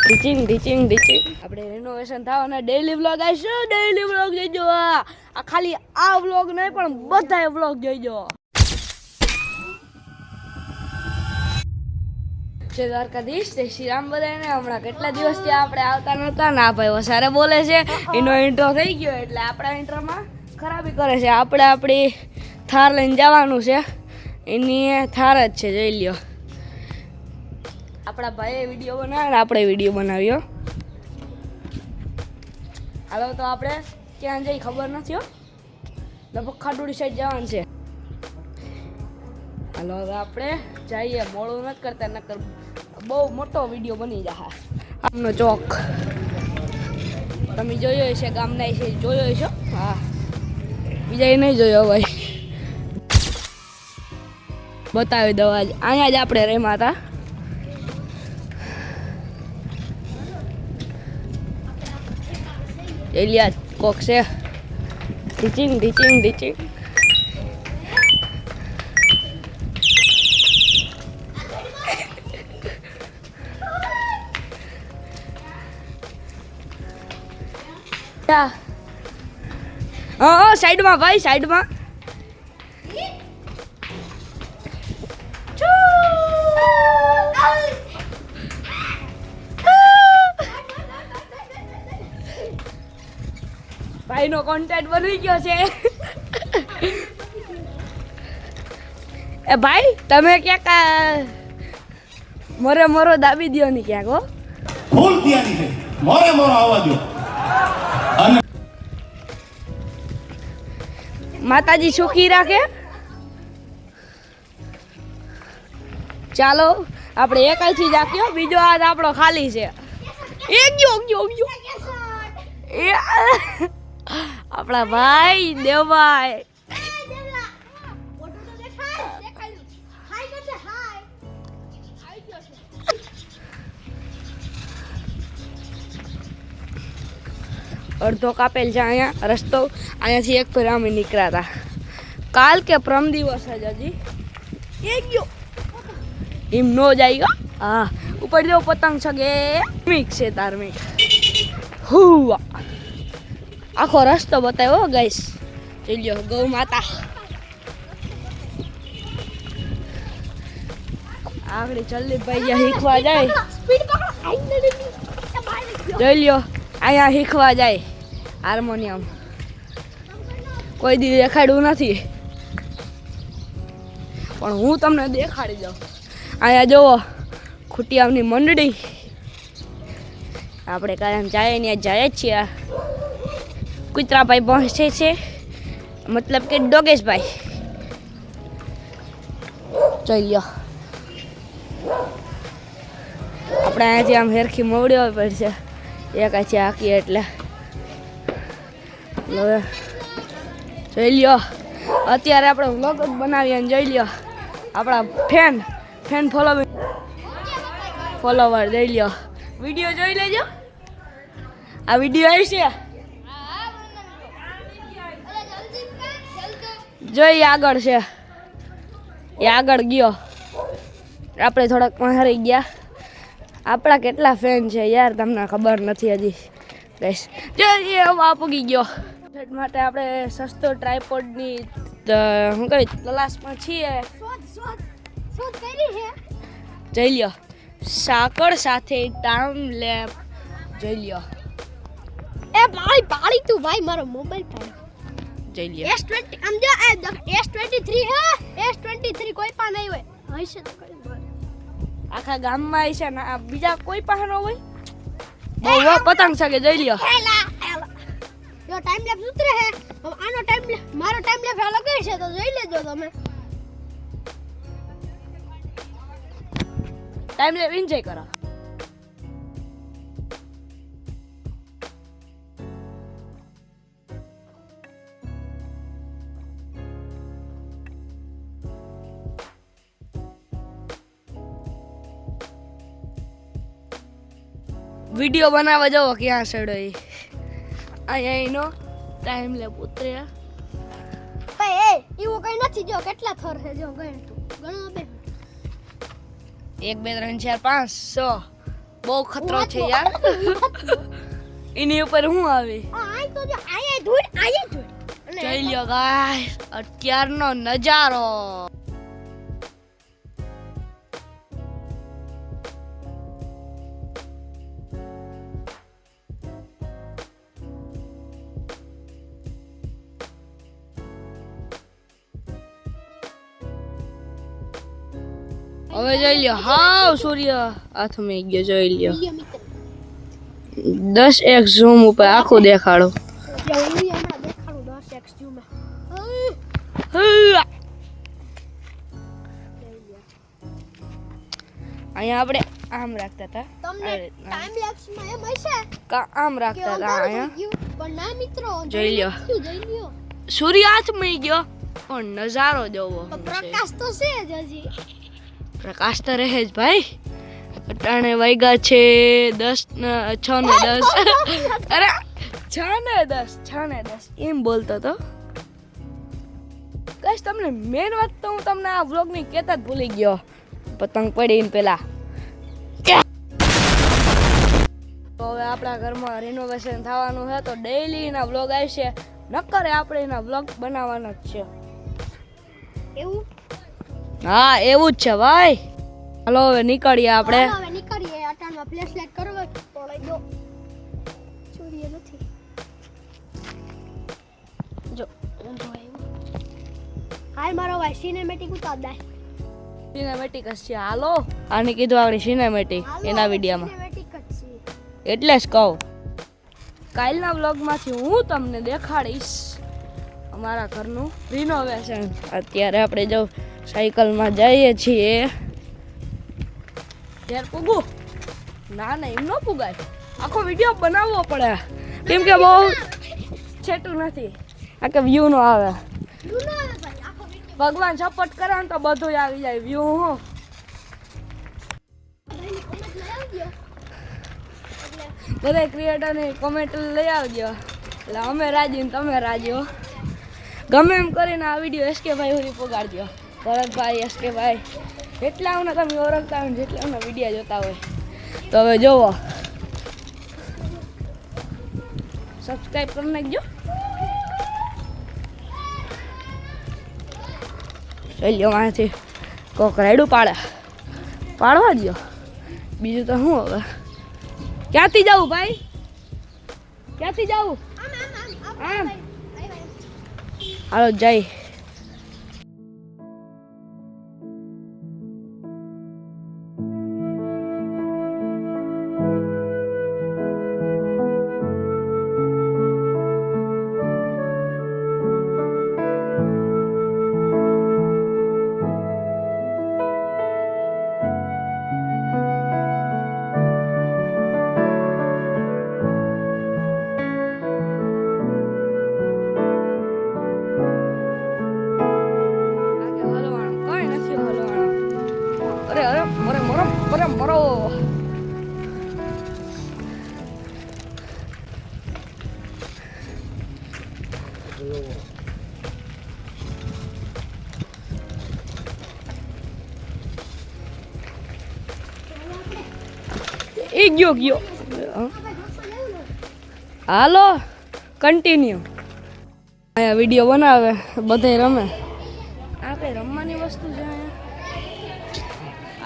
Teaching આપણે renovation થવાના daily vlog આવશે. ડેઈલી વ્લોગ જોઈજો. આ ખાલી આ વ્લોગ નહીં પણ બધા વ્લોગ જોઈજો. જય દ્વારકાધીશ, જય શ્રી રામ બધાને. હમણાં કેટલા દિવસથી આપણે આવતા નહોતા ને આ ભાઈ વસારે બોલે છે. એનો ઇન્ટ્રો થઈ ગયો એટલે આપણા ઇન્ટ્રોમાં ખરાબી કરે છે. આપણે આપણી થાર લઈને જવાનું છે. એની થાર જ છે, જોઈ લ્યો. આપણા ભાઈએ વિડીયો બનાવ્યો ને આપણે વિડીયો બનાવ્યો. હાલો તો આપણે ક્યાં જઈ ખબર નથી હો. લગભગ ખાટુડી સાઈડ જવાનું છે. હાલો હવે આપણે જઈએ. મોડું નથી કરતા, નકર બહુ મોટો વિડીયો બની જશે. આમનો ચોક તમે જોયો હશે, ગામના છે જોયો હશો. હા, બીજા નહીં જોયો ભાઈ. બતાવી દો. અહીંયા જ આપણે રહેમાં હતા. એલિયા કોક છે. ટીચિંગ હા સાઈડમાં ભાઈ, સાઈડમાં. ભાઈનો કોન્ટેક્ટ બની ગયો છે. એ ભાઈ તમે ક્યાંક મોરો દાબી દો ને ક્યાંક. હો ફૂલ ત્યાંની છે, મોરો આવવા દો. માતાજી સુખી રાખે. ચાલો આપણે એકાઈથી જ આપ્યો, બીજો હાથ આપણો ખાલી છે. એ ગયો એ આપણા ભાઈ દેવભાઈ. અડધો કાપેલ છે અહીંયા રસ્તો. અહીંયાથી એક ફેર અમે નીકળ્યા હતા કાલ કે પ્રમ દિવસ જ હજી. એ ગયો એમ નો જાય ગયો. હા ઉપર જો પતંગ છગે ધાર્મિક છે, ધાર્મિક. હુવા આખો રસ્તો બતાવ્યો ગાઈસ. જોઈ લ્યો ગૌ માતા. આગળ ચલ્લીભાઈ જ્યાં શીખવા જાય, જોઈ લ્યો અહીંયા શીખવા જાય હાર્મોનિયમ. કોઈ દી દેખાડ્યું નથી પણ હું તમને દેખાડી દઉં. અહીંયા જુઓ ખુટિયાની મંડળી. આપણે કાયમ જાય ને જાય જ છીએ. કુતરાભાઈ પહોંચે છે, મતલબ કે ડોગેશભાઈ. જોઈ લો આપણે અહીંયાથી આમ હેરખી મોવડી પડશે. એક આછી આખી એટલે હવે જોઈ લ્યો. અત્યારે આપણે વ્લોગ જ બનાવીએ અને જોઈ લ્યો આપણા ફેન ફોલોવર જોઈ લ્યો. વિડીયો જોઈ લેજો. આ વિડીયો આવશે જોઈ આગળ છે. એ આગળ ગયો. આપણે થોડાક હારી ગયા. આપણા કેટલા ફેન છે યાર તમને ખબર નથી હજી ગાઈસ. જો પૂગી ગયો. માટે આપણે સસ્તો ટ્રાયપોડની શું કહે તલાશમાં છીએ. જોઈ લ્યો સાકળ સાથે ટાઈમ લેપ. જોઈ લ્યો. એ ભાઈ પાડી તું ભાઈ મારો મોબાઈલ પાડી. જોઈ લ્યો S20 આમ જો S23 હે. S23 કોઈ પણ નહીં હોય. હશે તો કરી દો. આખા ગામમાં છે ને બીજા કોઈ પાસે ન હોય. બહુ પતંગ છે કે જોઈ લ્યો. જો ટાઈમ લેપ્સ ઉતરે હે. આનો ટાઈમ મારો ટાઈમ લેપ્સ અલગ છે તો જોઈ લેજો તમે. ટાઈમ લેપ એન્જોય કરો. વિડીયો બનાવવા જાઓ ક્યાં છેડો. અહીંયા એનો ટાઈમ લેપ ઉતરે. ભાઈ એવું કઈ નથી. જો કેટલા થર છે જો ગણ તું ગણો બે. 1 2 3 4 5 6 બહુ ખતરો છે યાર. એની ઉપર હું આવી આય તો જો આય ધૂળ જોઈ લ્યો ગાઈસ અત્યારનો નજારો. હવે જોઈ લ્યો હાવ સૂર્ય હાથમાં ગયો. જોઈ લ્યો વિડિયો મિત્ર 10x ઝૂમ ઉપર આખું દેખાડો. જો વિડિયો હમણાં દેખાડું 10x ઝૂમ અહીંયા આપણે આમ રાખતા હતા તમને ટાઈમ લેપ્સ માં એમ હશે આમ રાખતા હતા અહીંયા. પણ ના મિત્રો જોઈ લ્યો જોઈ લ્યો સૂર્ય હાથમાં ગયો પણ નજારો જોવો તો પ્રકાશ તો છે જ હજી. પ્રકાશ તો રહે જ ભાઈ. અટાણે વાગ્યા છે 6 ને 10. અરે 6 ને 10 એમ બોલતો તો. કઈશ તમને મેન વાત તો હું તમને આ વ્લોગની કહેતા જ ભૂલી ગયો. પતંગ પડીને પેલા તો હવે આપણા ઘરમાં રિનોવેશન થવાનું છે તો ડેઈલી ના વ્લોગ આવશે. નકરે આપણે એના વ્લોગ બનાવવાના જ છે. એવું હા એવું જ છે ભાઈ. હાલો હવે નીકળીએ આપણે. હવે નીકળીએ. અટાણમાં ફ્લેશ લાઈટ કરવા પડે દો. સૂર્ય નથી જો હાલ મારો ભાઈ સિનેમેટિક ઉતાર દે. સિનેમેટિક જ છે. હાલો આને કીધું આપણે સિનેમેટિક એના વિડીયોમાં સિનેમેટિક જ છે. એટલે જ કહું કાલના વ્લોગમાંથી હું તમને દેખાડીશ અમારા ઘરનું રિનોવેશન. અત્યારે આપણે જો સાયકલમાં જઈએ છીએ. ઘેર પૂગું ના એમ ન પૂગાય. આખો વિડીયો બનાવવો પડે કેમ કે બહુ છેટું નથી. આ કે વ્યૂ નો આવે. યુ નો આવે ભાઈ આખો વિડિયો ભગવાન સપોર્ટ કરે ને તો બધું આવી જાય. વ્યૂ હું ભાઈને કોમેન્ટ લઈ આવજો. એટલે બધા ક્રિએટરની કોમેન્ટ લઈ આવજો એટલે અમે રાજી ને તમે રાજી હો. ગમે એમ કરીને આ વિડીયો એસકે ભાઈ સુધી પગાડજો. ભરતભાઈ એસકે ભાઈ જેટલા અમને તમે ઓળખતા હોય જેટલા અમને વિડીયો જોતા હોય તો હવે જોવો સબસ્ક્રાઈબ કરી નાખજો. ચાલ્યો વાંથી કોક રાયડું પાડવા દો. બીજું તો શું હવે ક્યાંથી જાવું ભાઈ ક્યાંથી જાવું આમ હાલો જાય. મરો એ ગયો હાલો કન્ટિન્યુ. અહીંયા વિડીયો બનાવે બધે રમે. આપણે રમવાની વસ્તુ છે અહીંયા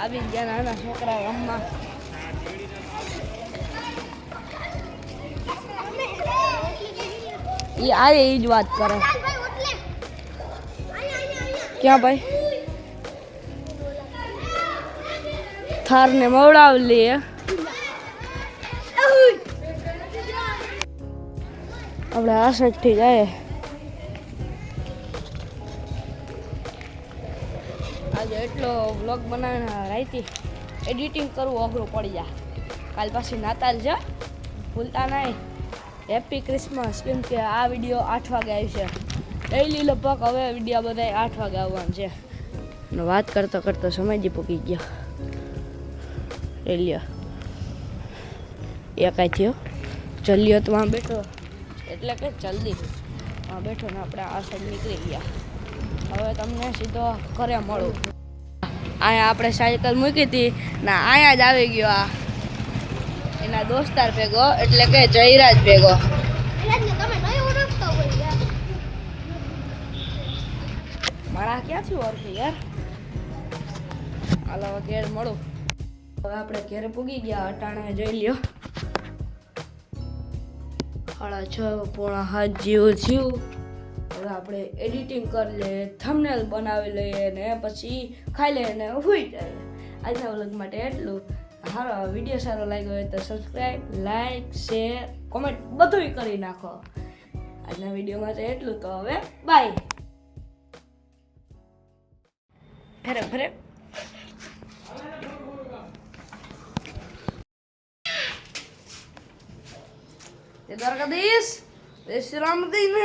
આવી ગયા નાના છોકરા રમવા. એ આવે એ જ વાત કરે. ક્યાં ભાઈ થાર ને મવડાવી લઈએ. આપણે આ સાઈડ થી જાય. આજે એટલો વ્લોગ બનાવીને રાઈતી એડિટિંગ કરવું અઘરું પડી જાય. કાલ પાછી નાતાલ છે ભૂલતા નહીં. Happy Christmas. કેમ કે આ વિડીયો 8 વાગે આવશે. ડેઈલી લગભગ હવે વિડીયો બધા 8 વાગે આવવાનું છે. અને વાત કરતો કરતો સમય પૂકી ગયો. રેલિયો એકાઈ થયો ચલ્યો તો વાં બેઠો એટલે કે જલ્દી વાં બેઠો ને આપણે આ સાઈડ નીકળી ગયા. હવે તમને સીધો ઘરે મળું. અહીંયા આપણે સાયકલ મૂકી હતી ને અહીંયા જ આવી ગયો આ એના દોસ્તાર ભેગો એટલે કે જયરાજ ભેગો. એટલે જ ને તમે નહીં ઓળખતા હોય યાર. મારા ક્યાંથી ઓળખે યાર. હાલો હવે ઘેર મળું. હવે આપણે ઘેરે પૂગી ગયા. અટાણે જોઈ લ્યો 6:30 જેવું થયું. હવે આપણે એડિટિંગ કરી લઈએ, થંબનેલ બનાવી લઈએ ને પછી ખાઈ લઈએ ને સુઈ જાય. આજના વ્લોગ માટે એટલું. સારો વિડીયો સારો લાગ્યો હોય તો સબસ્ક્રાઈબ, લાઈક, શેર, કોમેન્ટ બધું કરી નાખો. આજના વિડીયો માટે એટલું. તો હવે બાય. ફેરે ફેરે દ્વારકાધીશ, જય શ્રી રામદેવ.